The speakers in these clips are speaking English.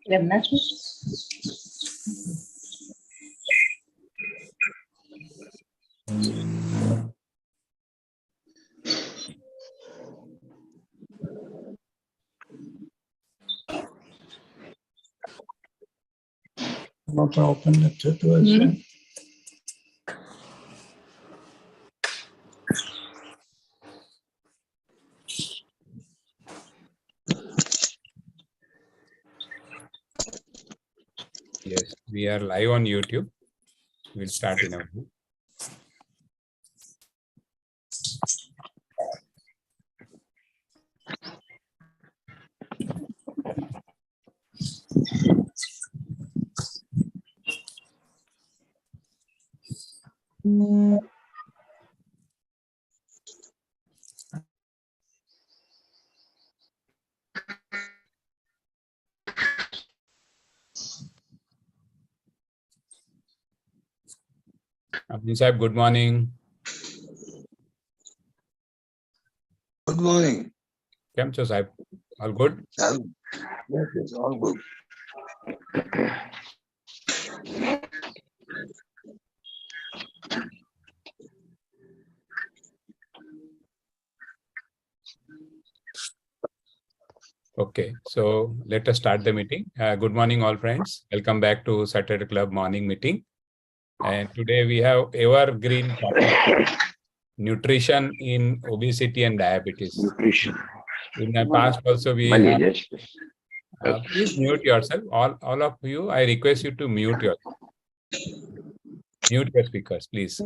Not open the situation. Yes, we are live on YouTube. We'll start in a minute. Abdul Sahib, good morning. Good morning. Kem cho Sahib? All good? Yes, it's all good. Okay, so let us start the meeting. Good morning, all friends. Welcome back to Saturday Club morning meeting. And today we have evergreen topic, nutrition in obesity and diabetes. Nutrition. In the past also we have, please mute yourself. All of you, I request you to mute your speakers, please.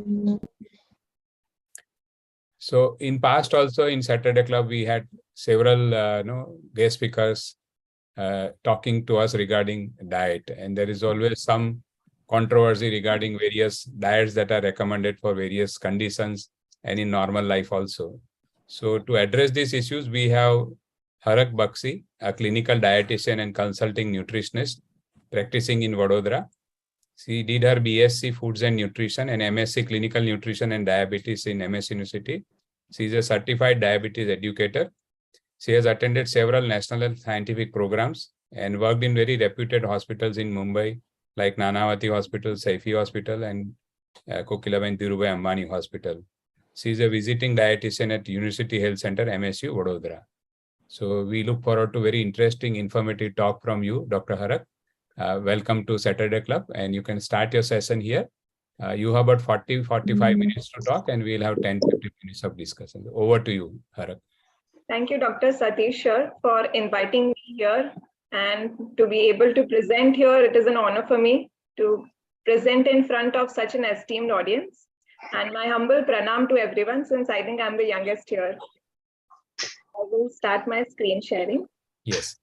So in past also in Saturday Club, we had several guest speakers talking to us regarding diet. And there is always some controversy regarding various diets that are recommended for various conditions and in normal life also. So to address these issues, we have Harak Bakshi, a clinical dietitian and consulting nutritionist practicing in Vadodara. She did her BSc Foods and Nutrition and MSc Clinical Nutrition and Diabetes in MS University. She is a certified diabetes educator. She has attended several national and scientific programs and worked in very reputed hospitals in Mumbai, like Nanavati Hospital, Saifi Hospital, and Kokilaben Dhirubhai Ambani Hospital. She is a visiting dietitian at University Health Center, MSU, Vadodara. So we look forward to very interesting, informative talk from you, Dr. Harak. Welcome to Saturday Club, and you can start your session here. You have about 40-45 minutes to talk, and we'll have 10-15 minutes of discussion. Over to you, Harak. Thank you, Dr. Satish, for inviting me here and to be able to present here. It is an honor for me to present in front of such an esteemed audience. And my humble pranam to everyone, since I think I'm the youngest here. I will start my screen sharing. Yes.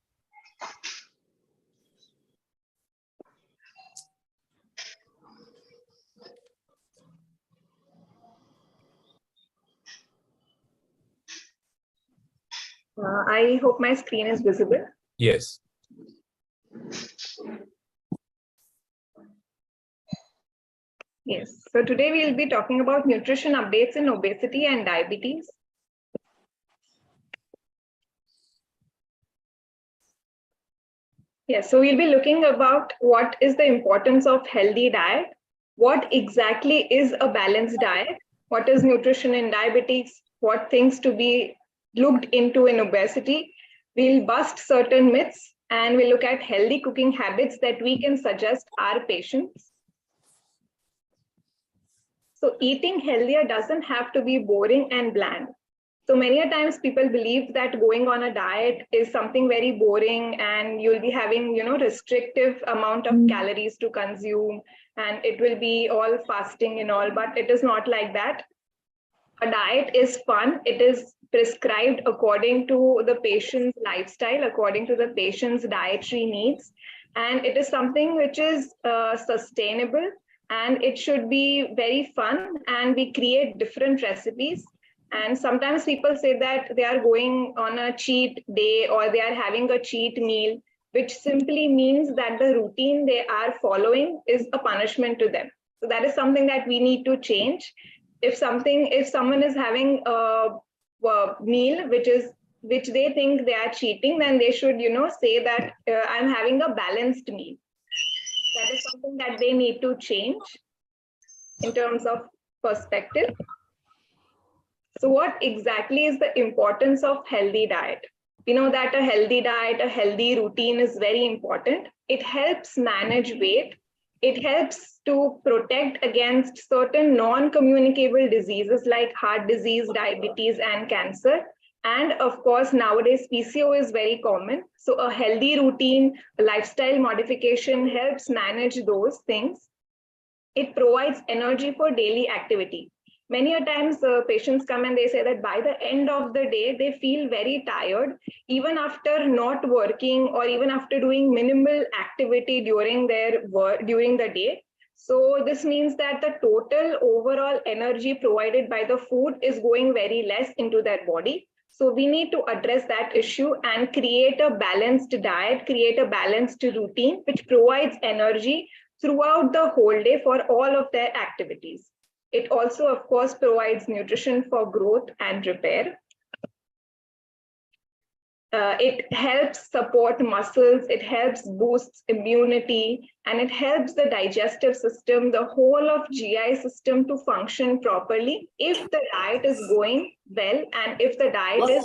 I hope my screen is visible. Yes. Yes. So today we'll be talking about nutrition updates in obesity and diabetes. Yes. So we'll be looking about what is the importance of healthy diet, what exactly is a balanced diet, what is nutrition in diabetes, what things to be looked into in obesity. We'll bust certain myths and we'll look at healthy cooking habits that we can suggest our patients. So eating healthier doesn't have to be boring and bland. So many a times people believe that going on a diet is something very boring and you'll be having, restrictive amount of calories to consume and it will be all fasting and all, but it is not like that. A diet is fun. It is prescribed according to the patient's lifestyle, according to the patient's dietary needs. And it is something which is sustainable and it should be very fun, and we create different recipes. And sometimes people say that they are going on a cheat day or they are having a cheat meal, which simply means that the routine they are following is a punishment to them. So that is something that we need to change. If someone is having a meal which is which they think they are cheating, then they should, say that I'm having a balanced meal. That is something that they need to change in terms of perspective. So what exactly is the importance of healthy diet? We know that a healthy diet, a healthy routine is very important. It helps manage weight. It helps to protect against certain non-communicable diseases like heart disease, diabetes, and cancer. And of course, nowadays, PCO is very common. So a healthy routine, a lifestyle modification helps manage those things. It provides energy for daily activity. Many a times patients come and they say that by the end of the day, they feel very tired, even after not working or even after doing minimal activity during their work, during the day. So this means that the total overall energy provided by the food is going very less into their body. So we need to address that issue and create a balanced diet, create a balanced routine, which provides energy throughout the whole day for all of their activities. It also, of course, provides nutrition for growth and repair. It helps support muscles, it helps boost immunity, and it helps the digestive system, the whole of GI system to function properly if the diet is going well and if the diet is...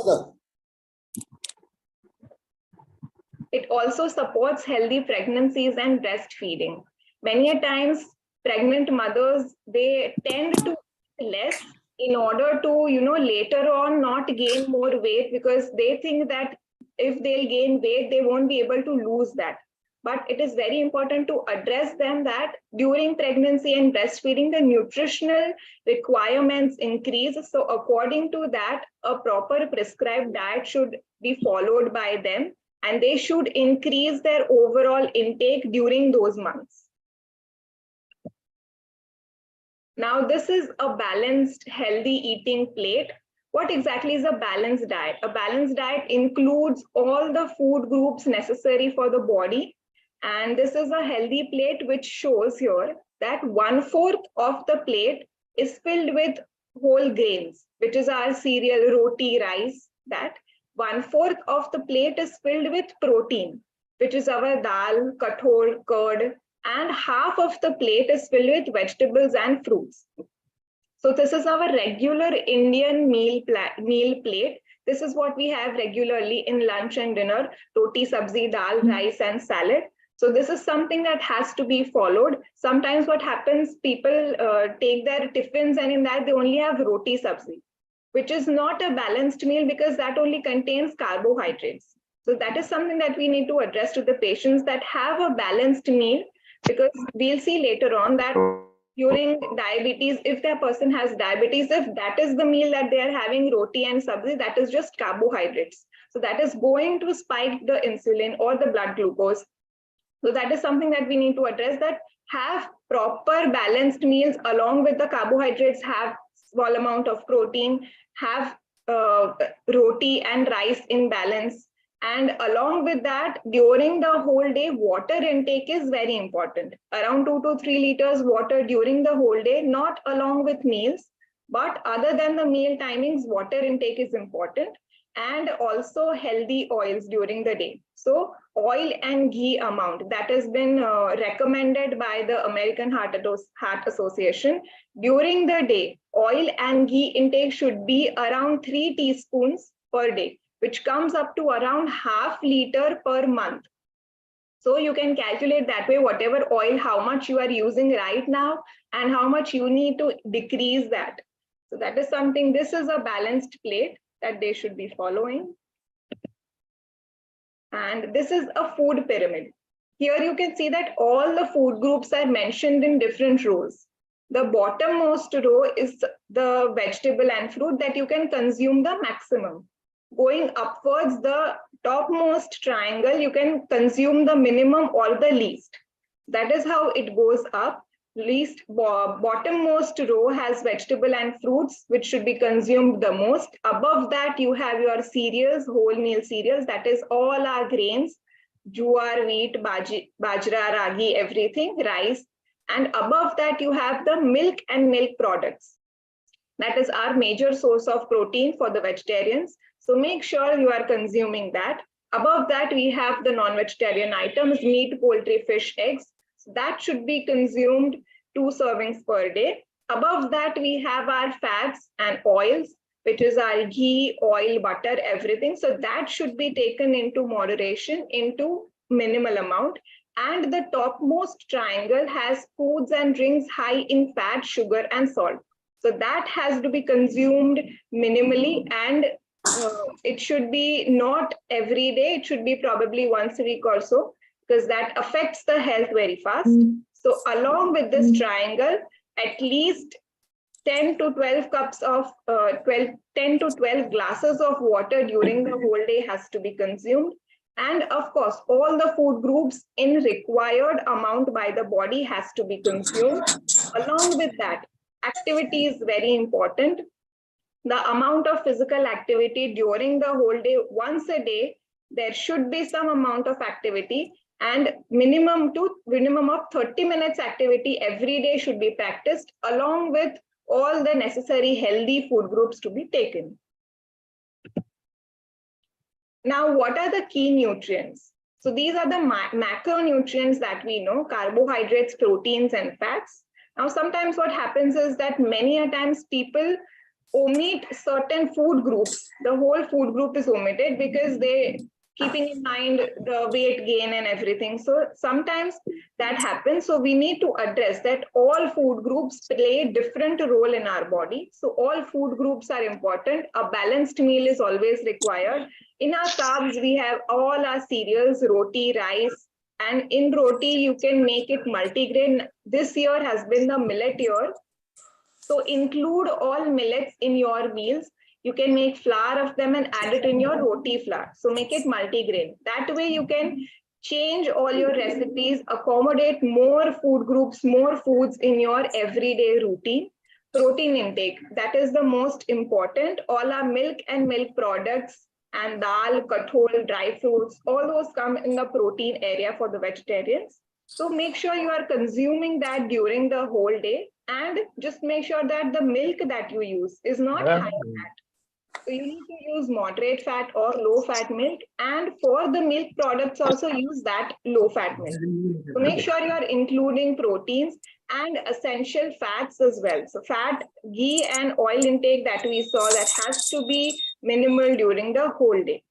It also supports healthy pregnancies and breastfeeding. Many a times, pregnant mothers, they tend to eat less in order to, later on not gain more weight, because they think that if they'll gain weight, they won't be able to lose that. But it is very important to address them that during pregnancy and breastfeeding, the nutritional requirements increase. So according to that, a proper prescribed diet should be followed by them, and they should increase their overall intake during those months. Now, this is a balanced, healthy eating plate. What exactly is a balanced diet? A balanced diet includes all the food groups necessary for the body. And this is a healthy plate which shows here that 1/4 of the plate is filled with whole grains, which is our cereal, roti, rice. That 1/4 of the plate is filled with protein, which is our dal, kathol, curd, and half of the plate is filled with vegetables and fruits. So this is our regular Indian meal plate. This is what we have regularly in lunch and dinner: roti, sabzi, dal, rice, and salad. So this is something that has to be followed. Sometimes what happens, people take their tiffins and in that they only have roti sabzi, which is not a balanced meal because that only contains carbohydrates. So that is something that we need to address to the patients, that have a balanced meal, because we'll see later on that during diabetes, if that person has diabetes, if that is the meal that they are having, roti and sabzi, that is just carbohydrates. So that is going to spike the insulin or the blood glucose. So that is something that we need to address, that have proper balanced meals along with the carbohydrates, have small amount of protein, have roti and rice in balance. And along with that, during the whole day, water intake is very important. Around 2 to 3 liters water during the whole day, not along with meals, but other than the meal timings, water intake is important. And also healthy oils during the day. So oil and ghee amount that has been recommended by the American Heart Association. During the day, oil and ghee intake should be around 3 teaspoons per day, which comes up to around ½ liter per month. So you can calculate that way, whatever oil, how much you are using right now and how much you need to decrease that. So that is something, this is a balanced plate that they should be following. And this is a food pyramid. Here you can see that all the food groups are mentioned in different rows. The bottommost row is the vegetable and fruit that you can consume the maximum. Going upwards, the topmost triangle, you can consume the minimum or the least. That is how it goes up. Least bottommost row has vegetable and fruits, which should be consumed the most. Above that, you have your cereals, whole meal cereals, that is all our grains, jowar, wheat, bajra, ragi, everything, rice. And above that, you have the milk and milk products. That is our major source of protein for the vegetarians. So make sure you are consuming that. Above that, we have the non-vegetarian items, meat, poultry, fish, eggs. So that should be consumed 2 servings per day. Above that, we have our fats and oils, which is our ghee, oil, butter, everything. So that should be taken into moderation, into minimal amount. And the topmost triangle has foods and drinks high in fat, sugar, and salt. So that has to be consumed minimally, and it should be not every day. It should be probably once a week or so, because that affects the health very fast. So along with this triangle, at least 10 to 12 cups of 10 to 12 glasses of water during the whole day has to be consumed. And of course, all the food groups in required amount by the body has to be consumed. Along with that, activity is very important. The amount of physical activity during the whole day, once a day, there should be some amount of activity, and minimum of 30 minutes activity every day should be practiced, along with all the necessary healthy food groups to be taken. Now, what are the key nutrients? So these are the macronutrients that we know: carbohydrates, proteins, and fats. Now, sometimes what happens is that many a times people omit certain food groups. The whole food group is omitted because they keeping in mind the weight gain and everything. So sometimes that happens. So we need to address that all food groups play a different role in our body. So all food groups are important. A balanced meal is always required. In our carbs, we have all our cereals, roti, rice, and in roti, you can make it multigrain. This year has been the millet year. So include all millets in your meals. You can make flour of them and add it in your roti flour. So make it multigrain. That way you can change all your recipes, accommodate more food groups, more foods in your everyday routine. Protein intake, that is the most important. All our milk and milk products and dal, kathol, dry fruits, all those come in the protein area for the vegetarians. So make sure you are consuming that during the whole day, and just make sure that the milk that you use is not high fat. So you need to use moderate fat or low fat milk, and for the milk products also use that low fat milk. So make sure you are including proteins and essential fats as well. So fat, ghee, and oil intake that we saw, that has to be minimal during the whole day.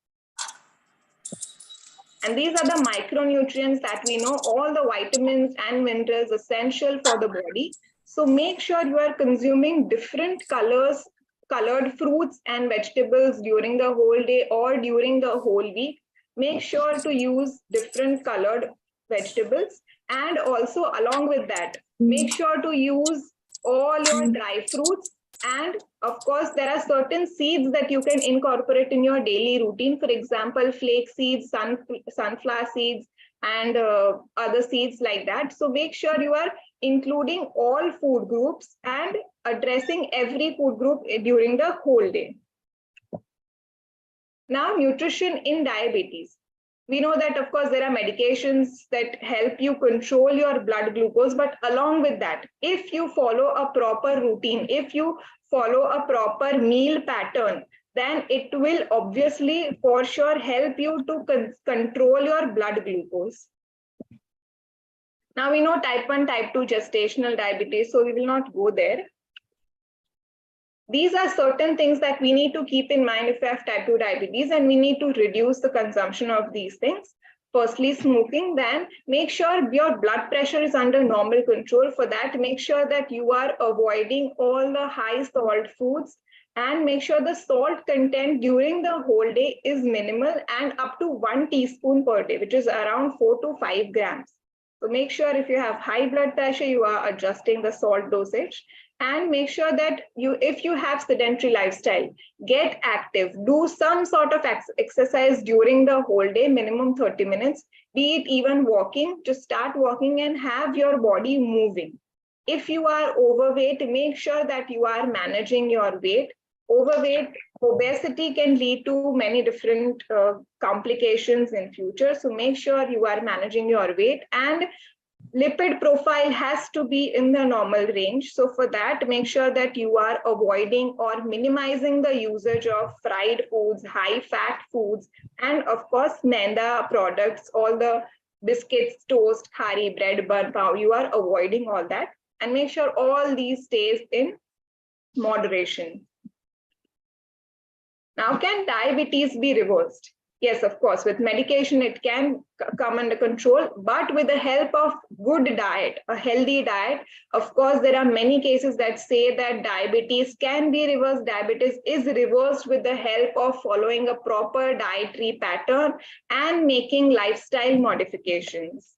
And these are the micronutrients that we know, all the vitamins and minerals essential for the body. So make sure you are consuming different colored fruits and vegetables during the whole day or during the whole week. Make sure to use different colored vegetables. And also along with that, make sure to use all your dry fruits. And of course, there are certain seeds that you can incorporate in your daily routine. For example, flax seeds, sunflower seeds, and other seeds like that. So make sure you are including all food groups and addressing every food group during the whole day. Now, nutrition in diabetes. We know that, of course, there are medications that help you control your blood glucose, but along with that, if you follow a proper routine, if you follow a proper meal pattern, then it will obviously for sure help you to control your blood glucose. Now we know type 1, type 2 gestational diabetes, so we will not go there. These are certain things that we need to keep in mind if you have type 2 diabetes, and we need to reduce the consumption of these things. Firstly, smoking. Then make sure your blood pressure is under normal control. For that, make sure that you are avoiding all the high salt foods, and make sure the salt content during the whole day is minimal and up to 1 teaspoon per day, which is around 4 to 5 grams. So make sure if you have high blood pressure, you are adjusting the salt dosage. And make sure that if you have sedentary lifestyle, get active, do some sort of exercise during the whole day, minimum 30 minutes, be it even walking. Just start walking and have your body moving. If you are overweight, make sure that you are managing your weight. Obesity can lead to many different complications in future. So make sure you are managing your weight, and Lipid profile has to be in the normal range. So for that, make sure that you are avoiding or minimizing the usage of fried foods, high fat foods, and of course, maida products, all the biscuits, toast, khari, bread, bun, pav, you are avoiding all that. And make sure all these stays in moderation. Now, can diabetes be reversed? Yes, of course, with medication, it can come under control, but with the help of good diet, a healthy diet, of course, there are many cases that say that diabetes can be reversed. Diabetes is reversed with the help of following a proper dietary pattern and making lifestyle modifications.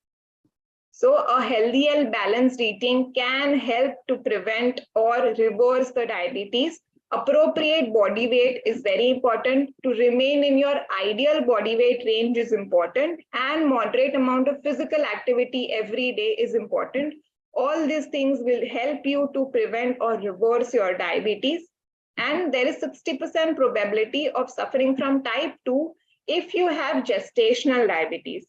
So a healthy and balanced eating can help to prevent or reverse the diabetes. Appropriate body weight is very important. To remain in your ideal body weight range is important, and moderate amount of physical activity every day is important. All these things will help you to prevent or reverse your diabetes. And there is 60% probability of suffering from type 2 if you have gestational diabetes.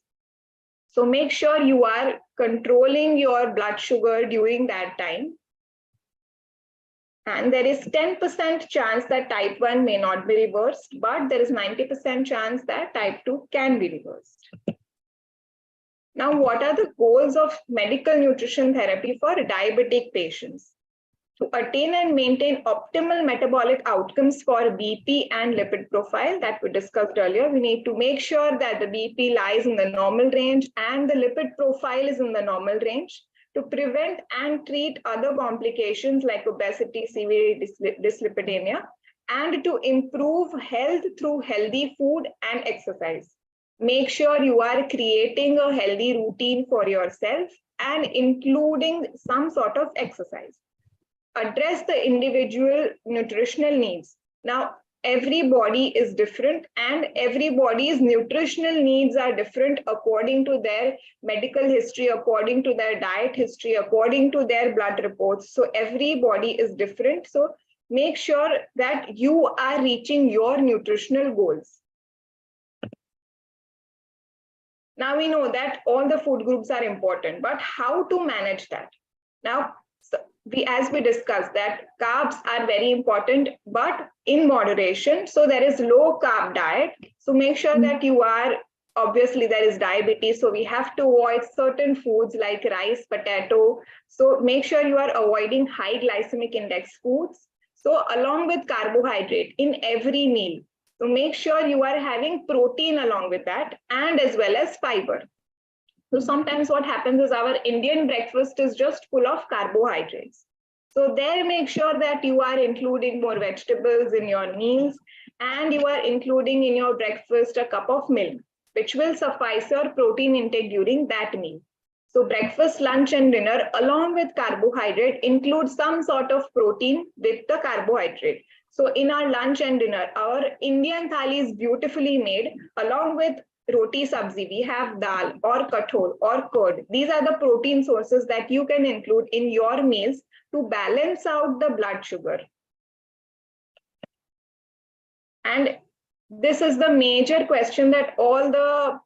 So make sure you are controlling your blood sugar during that time. And there is 10% chance that type 1 may not be reversed, but there is 90% chance that type 2 can be reversed. Now, what are the goals of medical nutrition therapy for diabetic patients? To attain and maintain optimal metabolic outcomes for BP and lipid profile that we discussed earlier, we need to make sure that the BP lies in the normal range and the lipid profile is in the normal range. To prevent and treat other complications like obesity, severe dyslipidemia, and to improve health through healthy food and exercise. Make sure you are creating a healthy routine for yourself and including some sort of exercise. Address the individual nutritional needs. Now, every body is different and everybody's nutritional needs are different according to their medical history, according to their diet history, according to their blood reports. So everybody is different. So make sure that you are reaching your nutritional goals. Now we know that all the food groups are important, but how to manage that? Now, as we discussed, that carbs are very important, but in moderation. So there is low carb diet. So make sure that you are, obviously there is diabetes. So we have to avoid certain foods like rice, potato. So make sure you are avoiding high glycemic index foods. So along with carbohydrate in every meal. So make sure you are having protein along with that and as well as fiber. So sometimes what happens is our Indian breakfast is just full of carbohydrates. So there make sure that you are including more vegetables in your meals and you are including in your breakfast a cup of milk, which will suffice your protein intake during that meal. So breakfast, lunch and dinner along with carbohydrate include some sort of protein with the carbohydrate. So in our lunch and dinner, our Indian thali is beautifully made along with roti sabzi, we have dal or kathol or curd. These are the protein sources that you can include in your meals to balance out the blood sugar. And this is the major question that all the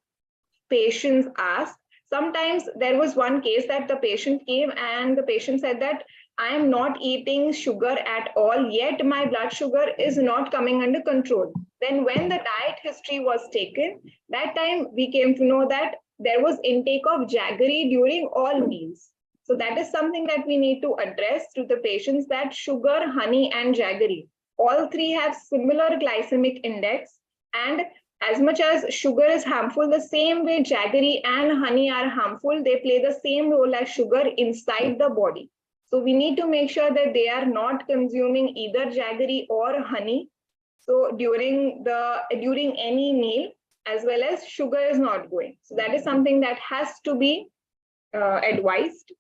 patients ask. Sometimes there was one case that the patient came and the patient said that I am not eating sugar at all, yet my blood sugar is not coming under control. Then when the diet history was taken, that time we came to know that there was intake of jaggery during all meals. So that is something that we need to address to the patients, that sugar, honey and jaggery, all three have similar glycemic index, and as much as sugar is harmful, the same way jaggery and honey are harmful, they play the same role as sugar inside the body. So we need to make sure that they are not consuming either jaggery or honey. So during any meal, as well as sugar is not going. So that is something that has to be advised.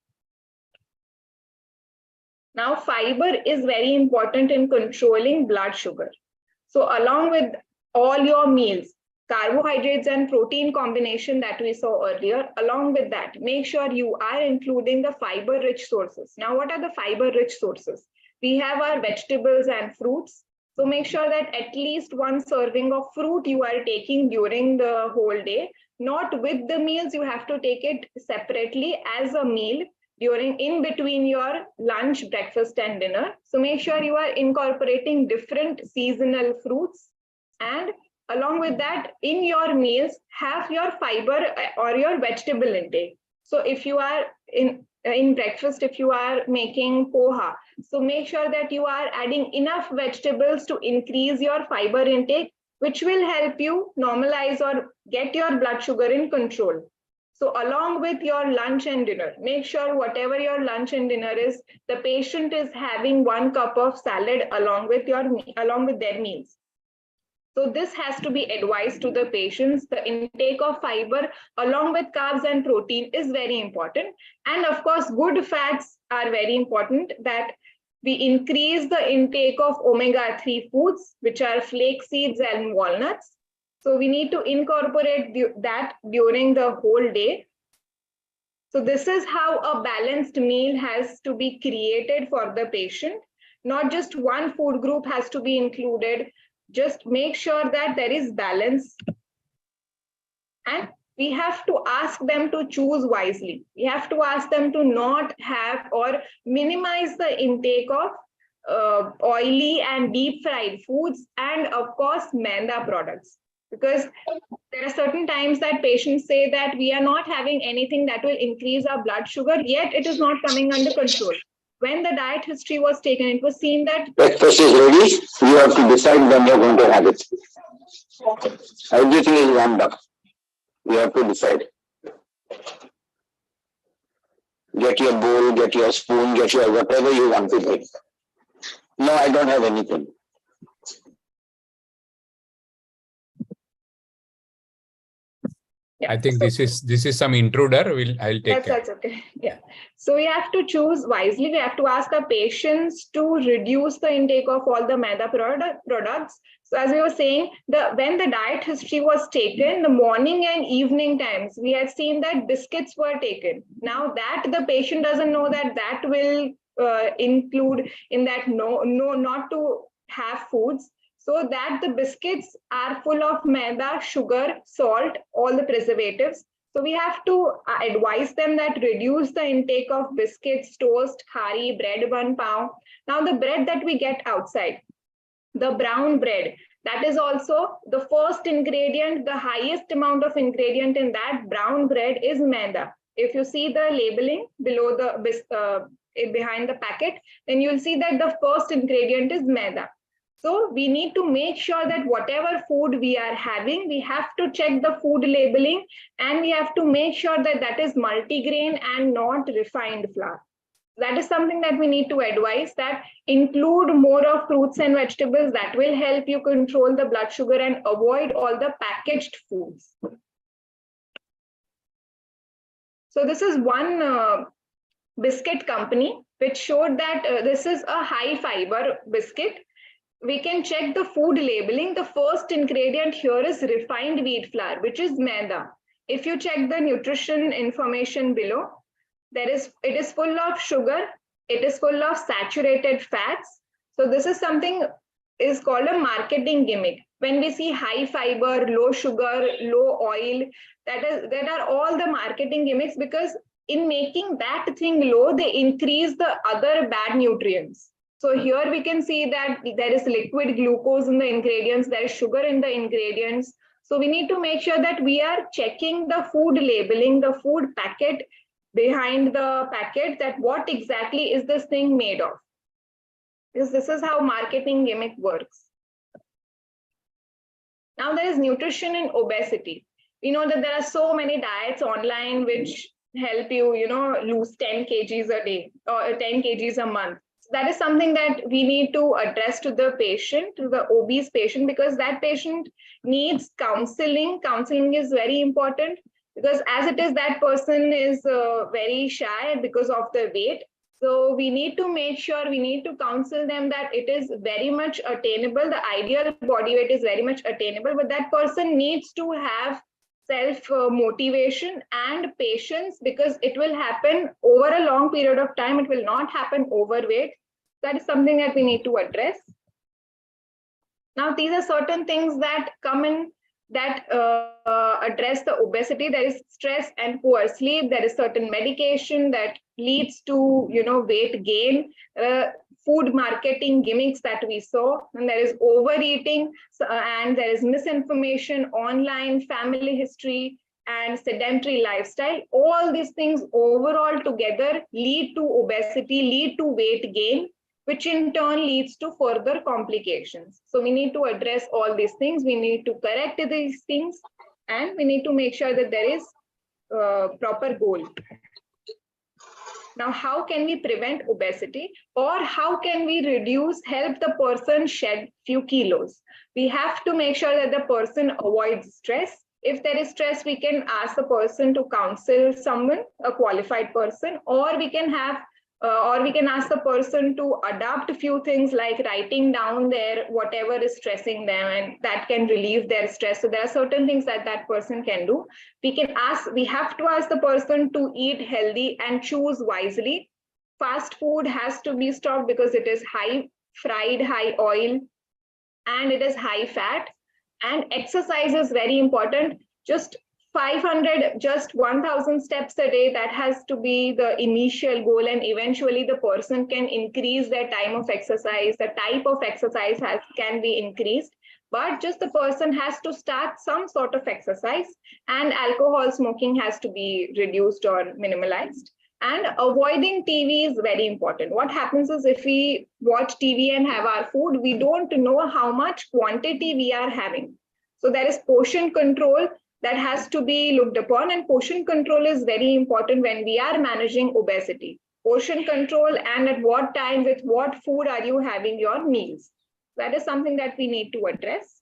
Now, fiber is very important in controlling blood sugar. So along with all your meals, carbohydrates and protein combination that we saw earlier, along with that, make sure you are including the fiber-rich sources. Now, what are the fiber-rich sources? We have our vegetables and fruits. So make sure that at least one serving of fruit you are taking during the whole day, not with the meals. You have to take it separately as a meal in between your lunch, breakfast, and dinner. So make sure you are incorporating different seasonal fruits, and along with that, in your meals, have your fiber or your vegetable intake. So if you are in breakfast, if you are making poha, so make sure that you are adding enough vegetables to increase your fiber intake, which will help you normalize or get your blood sugar in control. So along with your lunch and dinner, make sure whatever your lunch and dinner is, the patient is having 1 cup of salad along with their meals. So this has to be advised to the patients. The intake of fiber along with carbs and protein is very important. And of course, good fats are very important, that we increase the intake of omega-3 foods, which are flax seeds and walnuts. So we need to incorporate that during the whole day. So this is how a balanced meal has to be created for the patient. Not just one food group has to be included. Just make sure that there is balance. And we have to ask them to choose wisely. We have to ask them to not have or minimize the intake of oily and deep fried foods, and of course, maida products. Because there are certain times that patients say that we are not having anything that will increase our blood sugar, yet it is not coming under control. When the diet history was taken, it was seen that breakfast is ready. You have to decide when you're going to have it. Everything is warmed up. You have to decide. Get your bowl, get your spoon, get your whatever you want to take. No, I don't have anything. I think this is some intruder. I'll take care. That's okay. Yeah. So we have to choose wisely. We have to ask our patients to reduce the intake of all the maida products. So as we were saying, when the diet history was taken, the morning and evening times, we had seen that biscuits were taken. Now that the patient doesn't know that will include in that not to have foods. So that the biscuits are full of maida, sugar, salt, all the preservatives. So we have to advise them that reduce the intake of biscuits, toast, khari, bread, 1 pound. Now the bread that we get outside, the brown bread, that is also the first ingredient, the highest amount of ingredient in that brown bread is maida. If you see the labeling below behind the packet, then you'll see that the first ingredient is maida. So we need to make sure that whatever food we are having, we have to check the food labeling, and we have to make sure that that is multigrain and not refined flour. That is something that we need to advise, that include more of fruits and vegetables. That will help you control the blood sugar and avoid all the packaged foods. So this is one biscuit company which showed that this is a high fiber biscuit. We can check the food labeling. The first ingredient here is refined wheat flour, which is maida. If you check the nutrition information below, it is full of sugar, it is full of saturated fats. So this is something is called a marketing gimmick. When we see high fiber, low sugar, low oil, that are all the marketing gimmicks, because in making that thing low, they increase the other bad nutrients. So here we can see that there is liquid glucose in the ingredients, there is sugar in the ingredients. So we need to make sure that we are checking the food labeling, the food packet behind the packet, that what exactly is this thing made of. Because this is how marketing gimmick works. Now there is nutrition in obesity. We know that there are so many diets online which help you, lose 10 kgs a day or 10 kgs a month. That is something that we need to address to the patient, to the obese patient, because that patient needs counseling. Counseling is very important, because as it is, that person is very shy because of the weight. So we need to make sure, we need to counsel them that it is very much attainable. The ideal body weight is very much attainable, but that person needs to have self-motivation and patience, because it will happen over a long period of time. It will not happen overweight. That is something that we need to address. Now, these are certain things that come in that address the obesity. There is stress and poor sleep. There is certain medication that leads to, weight gain. Food marketing gimmicks that we saw, and there is overeating, and there is misinformation, online, family history, and sedentary lifestyle. All these things overall together lead to obesity, lead to weight gain, which in turn leads to further complications. So we need to address all these things. We need to correct these things, and we need to make sure that there is proper goal. Now, how can we prevent obesity, or how can we help the person shed few kilos? We have to make sure that the person avoids stress. If there is stress, we can ask the person to counsel someone, a qualified person, or we can ask the person to adapt a few things like writing down their whatever is stressing them, and that can relieve their stress. So there are certain things that that person can do. We have to ask the person to eat healthy and choose wisely. Fast food has to be stopped because it is high fried, high oil, and it is high fat. And exercise is very important. Just 1,000 steps a day, that has to be the initial goal, and eventually the person can increase their time of exercise. The type of exercise can be increased, but just the person has to start some sort of exercise, and alcohol smoking has to be reduced or minimalized. And avoiding TV is very important. What happens is, if we watch TV and have our food, we don't know how much quantity we are having. So there is portion control that has to be looked upon, and portion control is very important when we are managing obesity. Portion control, and at what time, with what food are you having your meals? That is something that we need to address.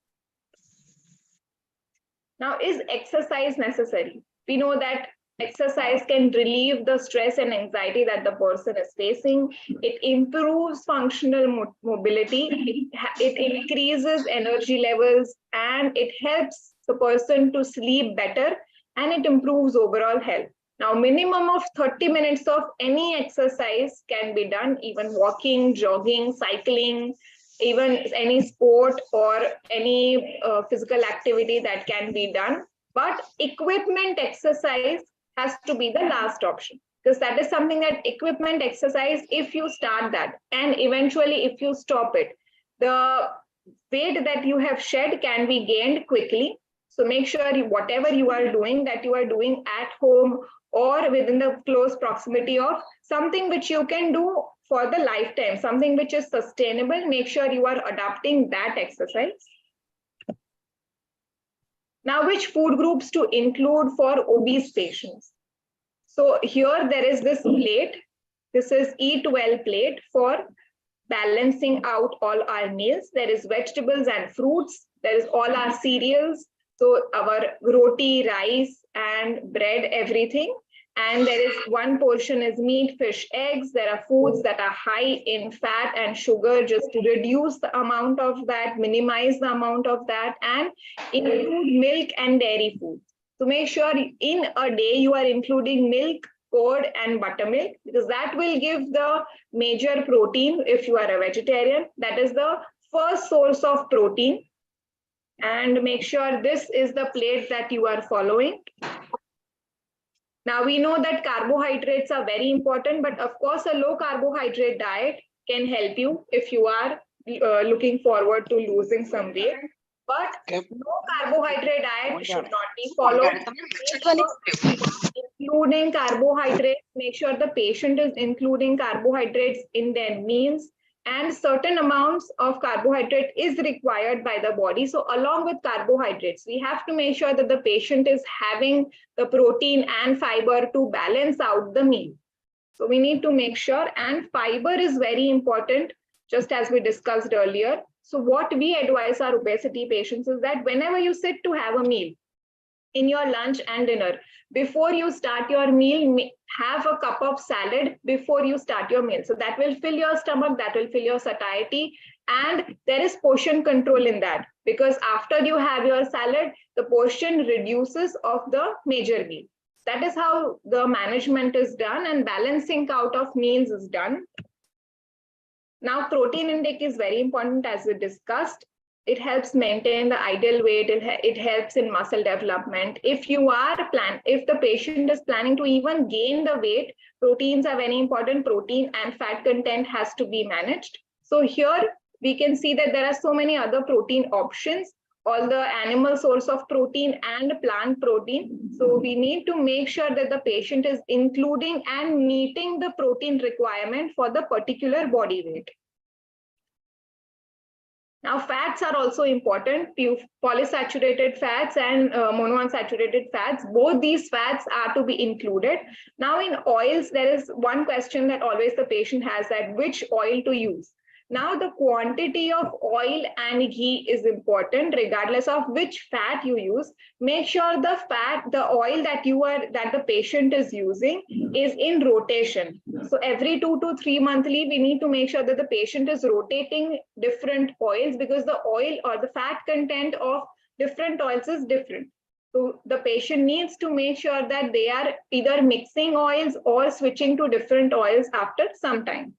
Now, is exercise necessary? We know that exercise can relieve the stress and anxiety that the person is facing. It improves functional mobility. It increases energy levels, and it helps the person to sleep better, and it improves overall health. Now, minimum of 30 minutes of any exercise can be done, even walking, jogging, cycling, even any sport or any physical activity that can be done. But equipment exercise has to be the last option, because that is something that equipment exercise, if you start that and eventually if you stop it, the weight that you have shed can be gained quickly. So make sure whatever you are doing, that you are doing at home or within the close proximity of something which you can do for the lifetime, something which is sustainable. Make sure you are adopting that exercise. Now, which food groups to include for obese patients? So here there is this plate. This is Eat Well plate for balancing out all our meals. There is vegetables and fruits. There is all our cereals. So our roti, rice, and bread, everything. And there is one portion is meat, fish, eggs. There are foods that are high in fat and sugar, just to reduce the amount of that, minimize the amount of that, and include milk and dairy foods. So make sure in a day you are including milk, curd, and buttermilk, because that will give the major protein if you are a vegetarian. That is the first source of protein. And make sure this is the plate that you are following. Now, we know that carbohydrates are very important, but of course, a low carbohydrate diet can help you if you are looking forward to losing some weight. But no carbohydrate diet should not be followed. Including carbohydrates, make sure the patient is including carbohydrates in their meals, and certain amounts of carbohydrate is required by the body. So along with carbohydrates, we have to make sure that the patient is having the protein and fiber to balance out the meal. So we need to make sure, and fiber is very important, just as we discussed earlier. So what we advise our obesity patients is that whenever you sit to have a meal, in your lunch and dinner, before you start your meal, have a cup of salad before you start your meal. So that will fill your stomach, that will fill your satiety, and there is portion control in that, because after you have your salad, the portion reduces of the major meal. That is how the management is done, and balancing out of meals is done. Now, protein intake is very important, as we discussed. It helps maintain the ideal weight. It helps in muscle development. If the patient is planning to even gain the weight, proteins are very important. Protein and fat content has to be managed. So here we can see that there are so many other protein options, all the animal source of protein and plant protein. So we need to make sure that the patient is including and meeting the protein requirement for the particular body weight. Now, fats are also important. Polysaturated fats and monounsaturated fats, both these fats are to be included. Now, in oils, there is one question that always the patient has, that which oil to use. Now, the quantity of oil and ghee is important, regardless of which fat you use. Make sure the oil that the patient is using is in rotation. So every 2 to 3 monthly, we need to make sure that the patient is rotating different oils, because the oil or the fat content of different oils is different. So the patient needs to make sure that they are either mixing oils or switching to different oils after some time.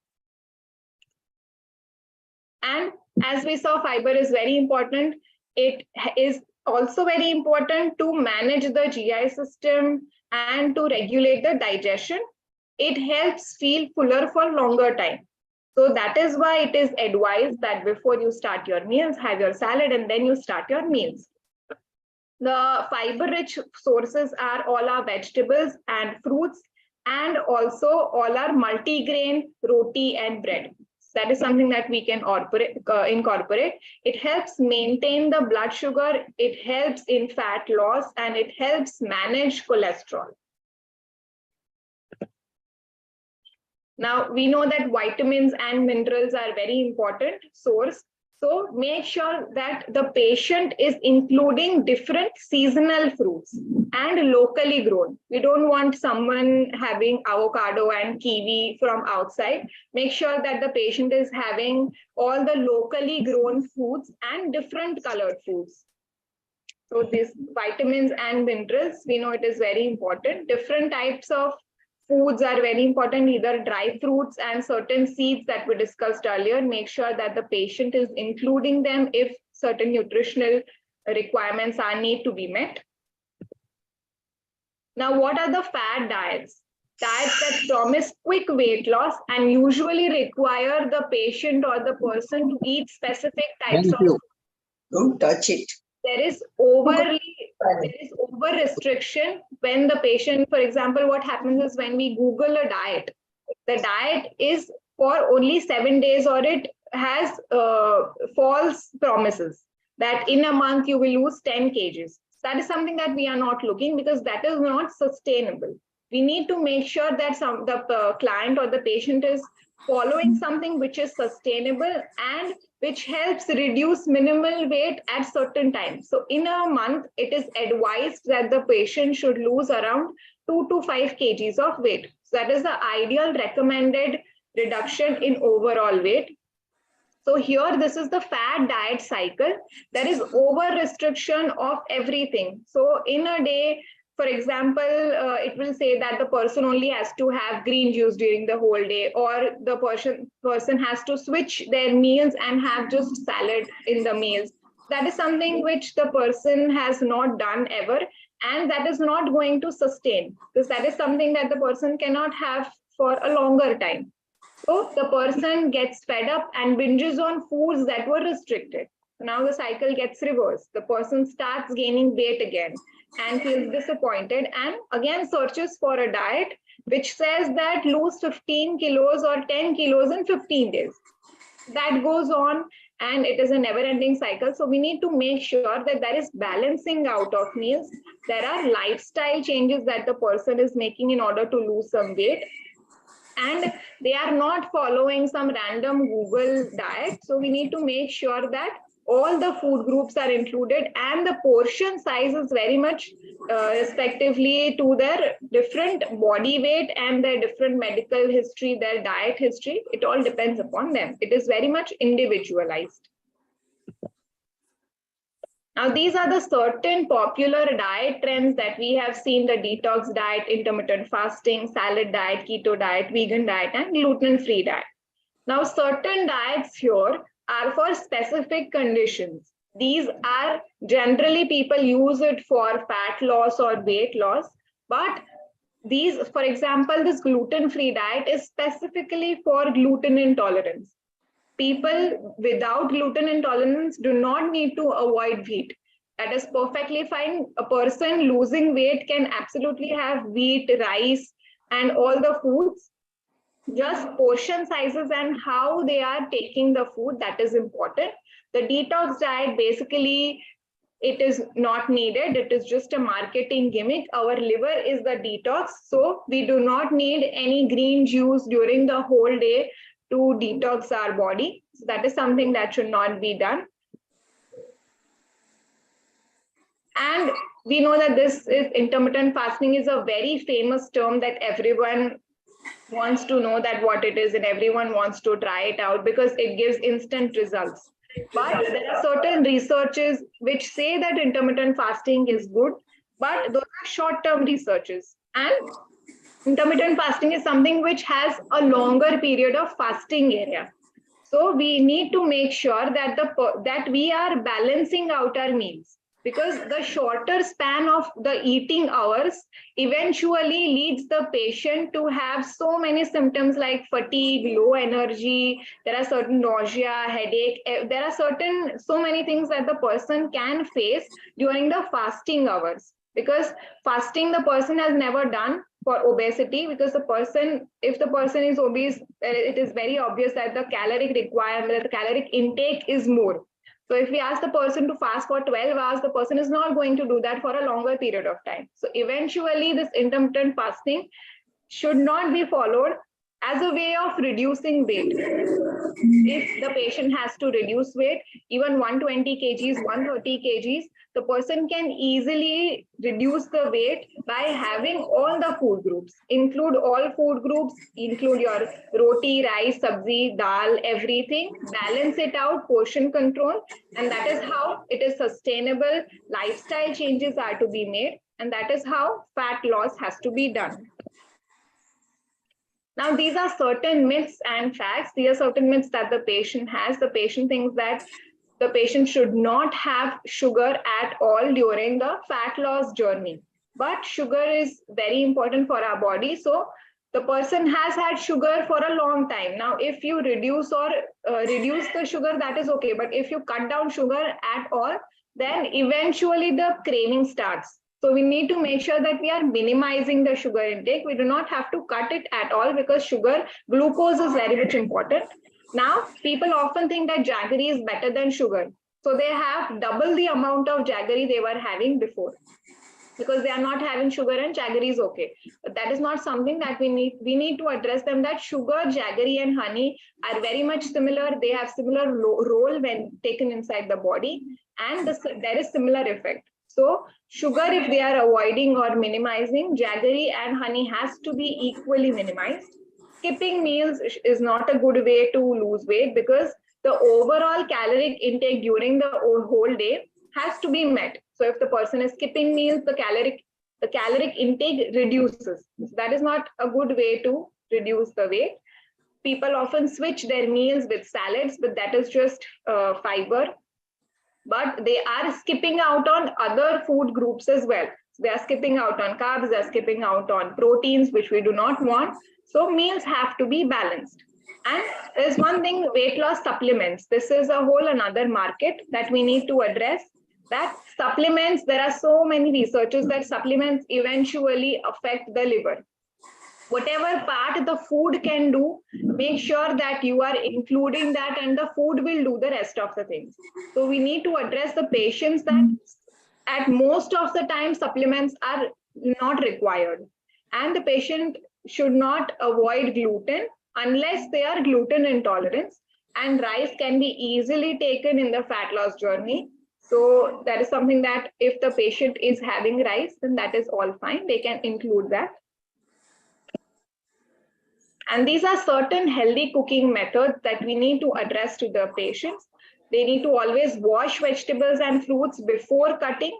And as we saw, fiber is very important. It is also very important to manage the GI system and to regulate the digestion. It helps feel fuller for longer time. So that is why it is advised that before you start your meals, have your salad and then you start your meals. The fiber-rich sources are all our vegetables and fruits, and also all our multigrain, roti and bread. That is something that we can incorporate. It helps maintain the blood sugar, it helps in fat loss, and it helps manage cholesterol. Now, we know that vitamins and minerals are very important source. So make sure that the patient is including different seasonal fruits and locally grown. We don't want someone having avocado and kiwi from outside. Make sure that the patient is having all the locally grown foods and different colored foods. So these vitamins and minerals, we know it is very important. Different types of foods are very important, either dry fruits and certain seeds that we discussed earlier. Make sure that the patient is including them if certain nutritional requirements need to be met. Now, what are the fad diets? Diets that promise quick weight loss and usually require the patient or the person to eat specific types of food. Don't touch it. There is over restriction when the patient, for example, what happens is when we Google a diet, the diet is for only 7 days, or it has false promises that in a month you will lose 10 kgs. That is something that we are not looking, because that is not sustainable. We need to make sure that the client or the patient is following something which is sustainable and which helps reduce minimal weight at certain times. So in a month, it is advised that the patient should lose around 2 to 5 kgs of weight. So that is the ideal recommended reduction in overall weight. So here, this is the fad diet cycle. There is over restriction of everything. So in a day, for example, it will say that the person only has to have green juice during the whole day, or the person has to switch their meals and have just salad in the meals. That is something which the person has not done ever, and that is not going to sustain, because that is something that the person cannot have for a longer time. So the person gets fed up and binges on foods that were restricted. So now the cycle gets reversed. The person starts gaining weight again and feels disappointed, and again searches for a diet which says that lose 15 kilos or 10 kilos in 15 days. That goes on, and it is a never-ending cycle. So we need to make sure that there is balancing out of meals. There are lifestyle changes that the person is making in order to lose some weight, and they are not following some random Google diet. So we need to make sure that all the food groups are included, and the portion size is very much respectively to their different body weight and their different medical history, their diet history. It all depends upon them. It is very much individualized. Now, these are the certain popular diet trends that we have seen: the detox diet, intermittent fasting, salad diet, keto diet, vegan diet, and gluten-free diet. Now, certain diets here are for specific conditions. These are generally people use it for fat loss or weight loss, but these, for example, this gluten-free diet is specifically for gluten intolerance. People without gluten intolerance do not need to avoid wheat. That is perfectly fine. A person losing weight can absolutely have wheat, rice, and all the foods. Just portion sizes and how they are taking the food, that is important. The detox diet, basically, it is not needed. It is just a marketing gimmick. Our liver is the detox. So we do not need any green juice during the whole day to detox our body. So that is something that should not be done. And we know that this is intermittent fasting is a very famous term that everyone wants to know that what it is, and everyone wants to try it out because it gives instant results. But there are certain researches which say that intermittent fasting is good, but those are short-term researches. And intermittent fasting is something which has a longer period of fasting area. So we need to make sure that that we are balancing out our meals, because the shorter span of the eating hours eventually leads the patient to have so many symptoms like fatigue, low energy. There are certain nausea, headache. There are so many things that the person can face during the fasting hours, because fasting the person has never done for obesity, because if the person is obese, it is very obvious that the caloric requirement, the caloric intake is more. So if we ask the person to fast for 12 hours, the person is not going to do that for a longer period of time. So eventually this intermittent fasting should not be followed as a way of reducing weight. If the patient has to reduce weight, even 120 kgs, 130 kgs, the person can easily reduce the weight by having all the food groups. Include all food groups, include your roti, rice, sabzi, dal, everything. Balance it out, portion control, and that is how it is sustainable. Lifestyle changes are to be made, and that is how fat loss has to be done. Now, these are certain myths and facts. These are certain myths that the patient has. The patient thinks that the patient should not have sugar at all during the fat loss journey. But sugar is very important for our body. So the person has had sugar for a long time. Now, if you reduce the sugar, that is okay. But if you cut down sugar at all, then eventually the craving starts. So we need to make sure that we are minimizing the sugar intake. We do not have to cut it at all, because glucose is very much important. Now, people often think that jaggery is better than sugar. So they have double the amount of jaggery they were having before, because they are not having sugar and jaggery is okay. But that is not something that we need to address them, that sugar, jaggery and honey are very much similar. They have similar role when taken inside the body, and there is similar effect. So sugar, if they are avoiding or minimizing, jaggery and honey has to be equally minimized. Skipping meals is not a good way to lose weight, because the overall caloric intake during the whole day has to be met. So if the person is skipping meals, the caloric intake reduces. So that is not a good way to reduce the weight. People often switch their meals with salads, but that is just fiber. But they are skipping out on other food groups as well. So they are skipping out on carbs, they are skipping out on proteins, which we do not want. So meals have to be balanced. And there's one thing, weight loss supplements. This is a whole another market that we need to address. That supplements, there are so many researchers that supplements eventually affect the liver. Whatever part the food can do, make sure that you are including that, and the food will do the rest of the things. So we need to address the patients that at most of the time supplements are not required. And the patient should not avoid gluten unless they are gluten intolerant. And rice can be easily taken in the fat loss journey. So that is something that if the patient is having rice, then that is all fine. They can include that. And these are certain healthy cooking methods that we need to address to the patients. They need to always wash vegetables and fruits before cutting.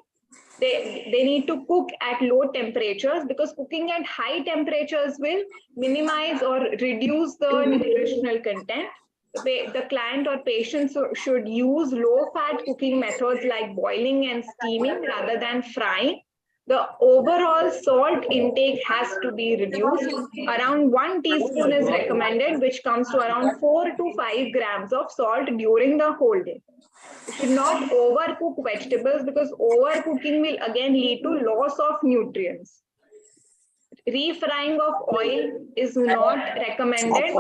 They need to cook at low temperatures, because cooking at high temperatures will minimize or reduce the nutritional content. the client or patient should use low-fat cooking methods like boiling and steaming rather than frying. The overall salt intake has to be reduced. Around 1 teaspoon is recommended, which comes to around 4 to 5 grams of salt during the whole day. You should not overcook vegetables because overcooking will again lead to loss of nutrients. Refrying of oil is not recommended.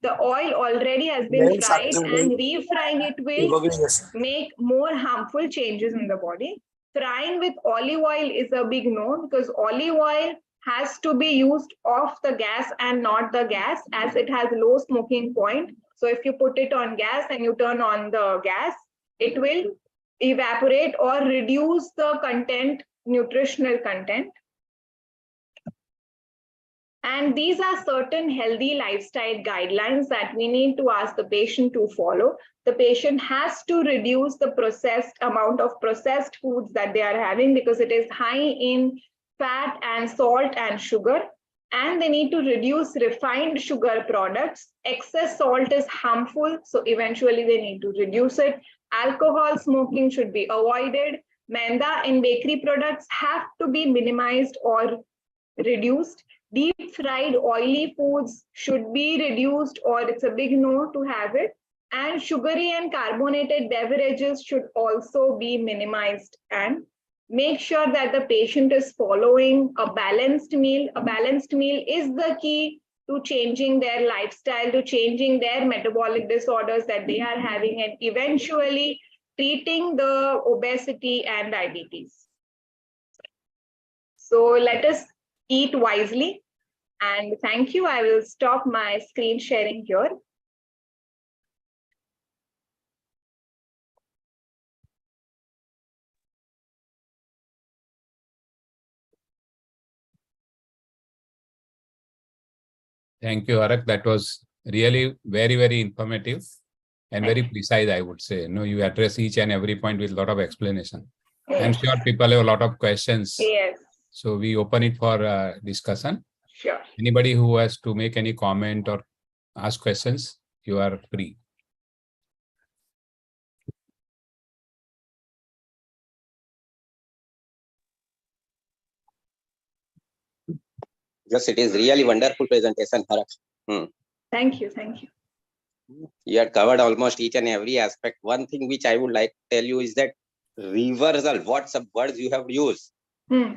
The oil already has been fried, and refrying it will make more harmful changes in the body. Frying with olive oil is a big no, because olive oil has to be used off the gas and not the gas, as it has low smoking point. So if you put it on gas and you turn on the gas, it will evaporate or reduce the content, nutritional content. And these are certain healthy lifestyle guidelines that we need to ask the patient to follow. The patient has to reduce the amount of processed foods that they are having, because it is high in fat and salt and sugar. And they need to reduce refined sugar products. Excess salt is harmful, so eventually they need to reduce it. Alcohol smoking should be avoided. Maida in bakery products have to be minimized or reduced. Deep fried oily foods should be reduced, or it's a big no to have it. And sugary and carbonated beverages should also be minimized. And make sure that the patient is following a balanced meal. A balanced meal is the key to changing their lifestyle, to changing their metabolic disorders that they are having, and eventually treating the obesity and diabetes. So let us eat wisely. And thank you. I will stop my screen sharing here. Thank you, Harak. That was really very, very informative and very precise, I would say. You address each and every point with a lot of explanation. Yes. I'm sure people have a lot of questions. Yes. So we open it for discussion. Sure. Anybody who has to make any comment or ask questions, you are free. Yes, it is really wonderful presentation, Harak. Thank you. Thank you. You had covered almost each and every aspect. One thing which I would like to tell you is that reversal, what some words you have used.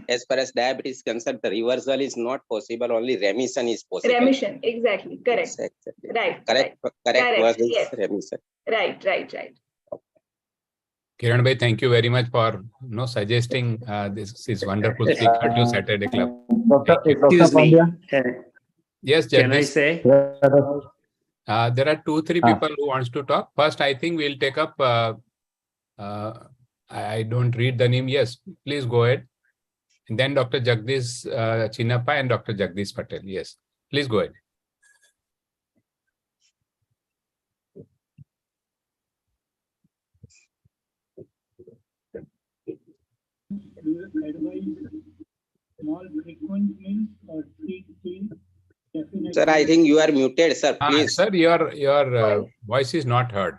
As far as diabetes is concerned, the reversal is not possible, only remission is possible. Remission, exactly, correct. Yes, exactly. Right. Correct word is yes. remission. Right. Kiran bhai, thank you very much for suggesting this wonderful speaker to Saturday Club. Excuse me. Yes, Can I Jagdish. say? There are 2-3 people who wants to talk. First, I think we'll take up. I don't read the name. Yes, please go ahead. And then Dr. Jagdish Chinnappa and Dr. Jagdish Patel. Yes, please go ahead. Do you advise small frequent meals or three definite? Sir, I think you are muted, sir. Please. Sir, your voice is not heard.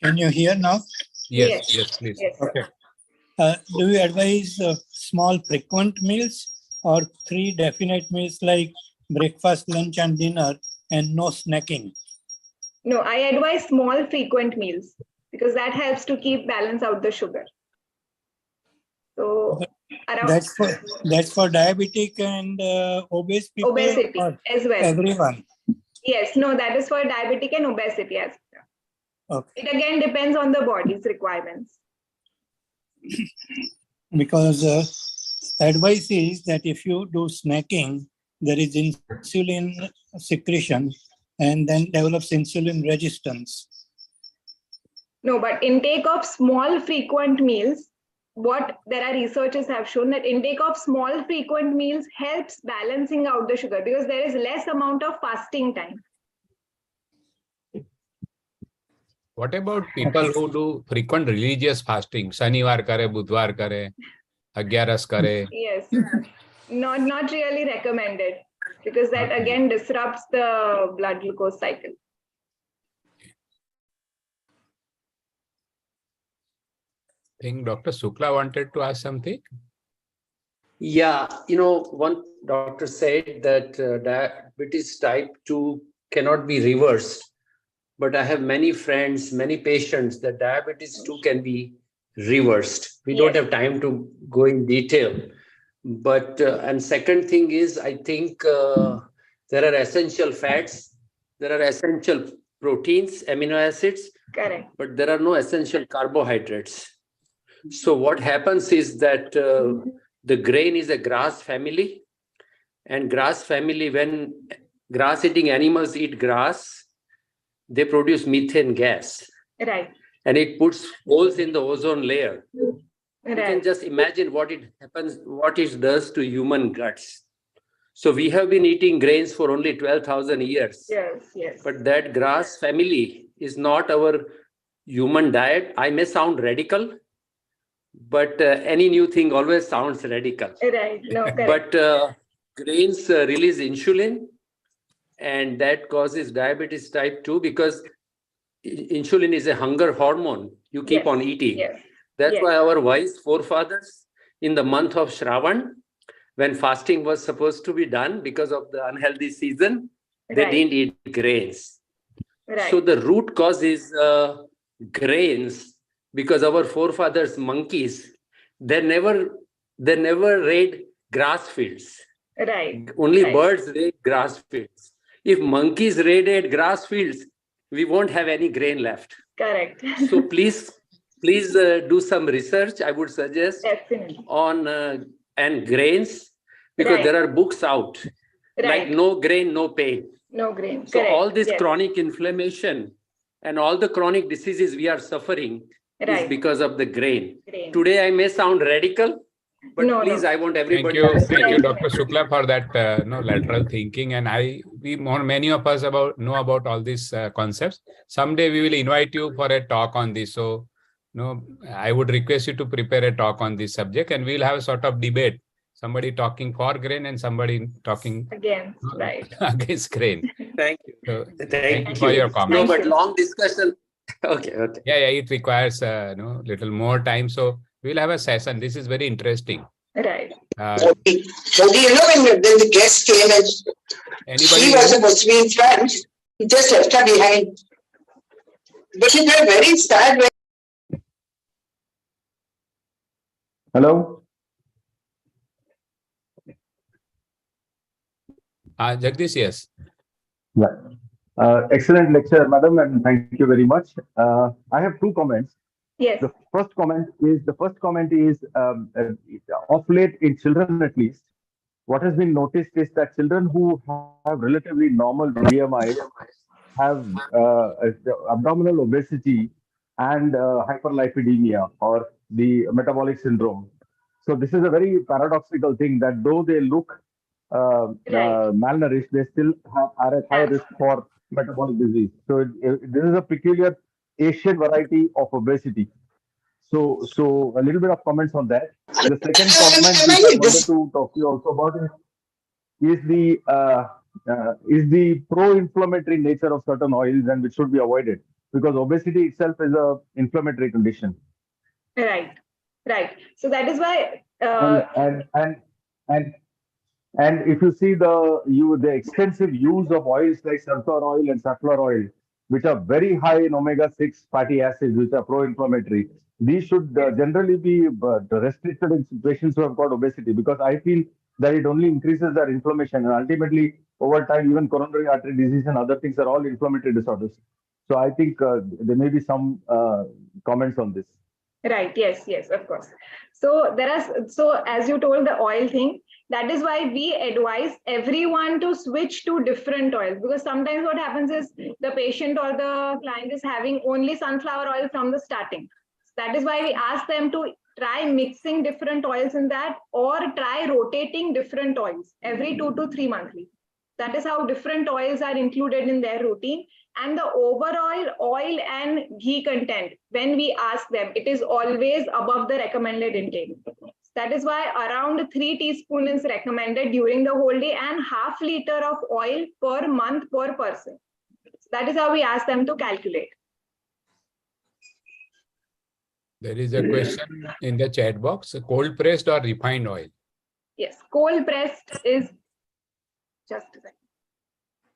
Can you hear now? Yes, please. Yes. Okay. Do you advise small frequent meals or 3 definite meals like breakfast, lunch, and dinner, and no snacking? No, I advise small frequent meals because that helps to keep balance out the sugar. So That's for diabetic and obese people. obesity or as well. everyone. Yes, no, that is for diabetic and obesity as well. Okay. It again depends on the body's requirements. Because advice is that if you do snacking, there is insulin secretion and then develops insulin resistance. No, but intake of small frequent meals, there are researchers have shown that intake of small frequent meals helps balancing out the sugar because there is less amount of fasting time. What about people who do frequent religious fasting? Shanivar kare, Budhvar kare, Agyaras kare. Yes, not really recommended, because that again disrupts the blood glucose cycle. I think Dr. Shukla wanted to ask something. Yeah, one doctor said that diabetes type 2 cannot be reversed. But I have many friends, many patients that diabetes 2 can be reversed. We don't have time to go in detail. But, and second thing is, I think there are essential fats, there are essential proteins, amino acids, Correct. but there are no essential carbohydrates. So what happens is that the grain is a grass family, and grass family, when grass eating animals eat grass, they produce methane gas. Right. And it puts holes in the ozone layer. Right. You can just imagine what it does to human guts. So we have been eating grains for only 12,000 years. Yes. But that grass family is not our human diet. I may sound radical, but any new thing always sounds radical. Right. No, correct. But grains release insulin, and that causes diabetes type 2 because insulin is a hunger hormone. You keep on eating. Yes. That's why our wise forefathers in the month of Shravan, when fasting was supposed to be done because of the unhealthy season, they didn't eat grains. Right. So the root cause is grains, because our forefathers, monkeys, they never raid grass fields. Right. Only birds raid grass fields. If monkeys raided grass fields, we won't have any grain left. Correct. So please do some research, I would suggest, Definitely. on and grains, because there are books out like No Grain, No Pain. No grain. So all this chronic inflammation and all the chronic diseases we are suffering is because of the grain. Today I may sound radical, but please, I want everybody. Thank you, Dr. Shukla, for that lateral thinking. And many of us know about all these concepts. Someday we will invite you for a talk on this. So, I would request you to prepare a talk on this subject, and we'll have a sort of debate. Somebody talking for grain and somebody talking against grain. Thank you. So, thank you for your comments. No, but long discussion. Okay. Yeah, it requires little more time. So we'll have a session. This is very interesting. Right. So, when the guest came and he was supposed to be in front, he just left her behind. But he got very sad when. Hello. Jagdish, yes. Yeah. Excellent lecture, madam, and thank you very much. I have two comments. Yes. The first comment is of late in children at least, what has been noticed is that children who have relatively normal BMI have abdominal obesity and hyperlipidemia or the metabolic syndrome. So this is a very paradoxical thing that though they look malnourished, they still are at high risk for metabolic disease. So this is a peculiar Asian variety of obesity. So a little bit of comments on that. The second comment which I wanted to talk to you also about is the pro-inflammatory nature of certain oils and which should be avoided, because obesity itself is a inflammatory condition. Right. So that is why. And if you see the extensive use of oils like sunflower oil and safflower oil, which are very high in omega-6 fatty acids, which are pro-inflammatory, these should generally be restricted in patients who have got obesity, because I feel that it only increases their inflammation, and ultimately over time even coronary artery disease and other things are all inflammatory disorders. So I think there may be some comments on this. Right. Yes, of course. So as you told, the oil thing, that is why we advise everyone to switch to different oils, because sometimes what happens is the patient or the client is having only sunflower oil from the starting. That is why we ask them to try mixing different oils in that, or try rotating different oils every 2 to 3 monthly. That is how different oils are included in their routine. And the overall oil and ghee content, when we ask them, it is always above the recommended intake. That is why around 3 teaspoons is recommended during the whole day and half liter of oil per month per person. That is how we ask them to calculate. There is a question in the chat box, cold pressed or refined oil? Yes, cold pressed is, just a second.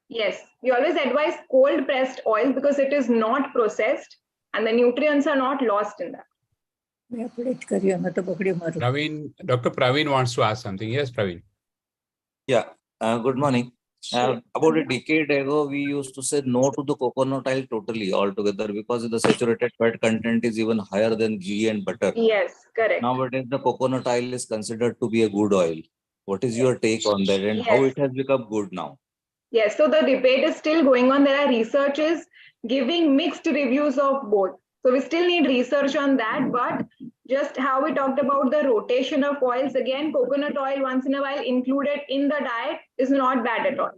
Yes, we always advise cold pressed oil because it is not processed and the nutrients are not lost in that. Praveen, Dr. Praveen wants to ask something. Yes, Praveen. Yeah, good morning. About a decade ago, we used to say no to the coconut oil totally altogether because the saturated fat content is even higher than ghee and butter. Yes, correct. Nowadays, the coconut oil is considered to be a good oil. What is your take on that and how it has become good now? Yes, so the debate is still going on. There are researchers giving mixed reviews of both. So we still need research on that, but just how we talked about the rotation of oils, again, coconut oil once in a while included in the diet is not bad at all.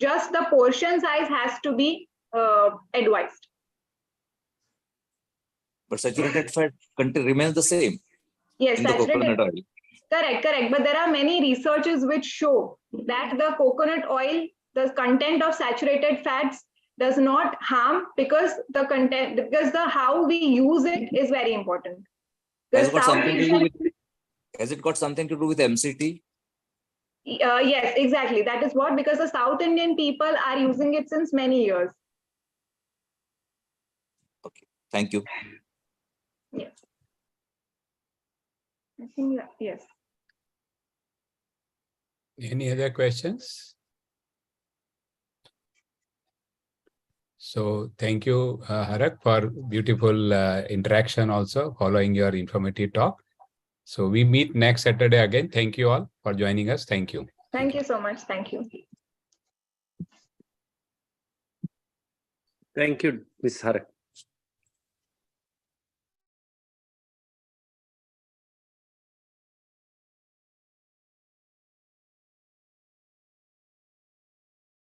Just the portion size has to be advised. But saturated fat content remains the same. Yes, in the coconut oil. Correct. But there are many researches which show that the coconut oil, the content of saturated fats does not harm because the content, because the how we use it is very important. Has it got something to do with MCT? Yes, exactly. That is what, because the South Indian people are using it since many years. Okay, thank you. Yes. I think that, yes. Any other questions? So thank you, Harak, for beautiful interaction also following your informative talk. So we meet next Saturday again. Thank you all for joining us. Thank you. Thank you so much. Thank you. Thank you, Ms. Harak.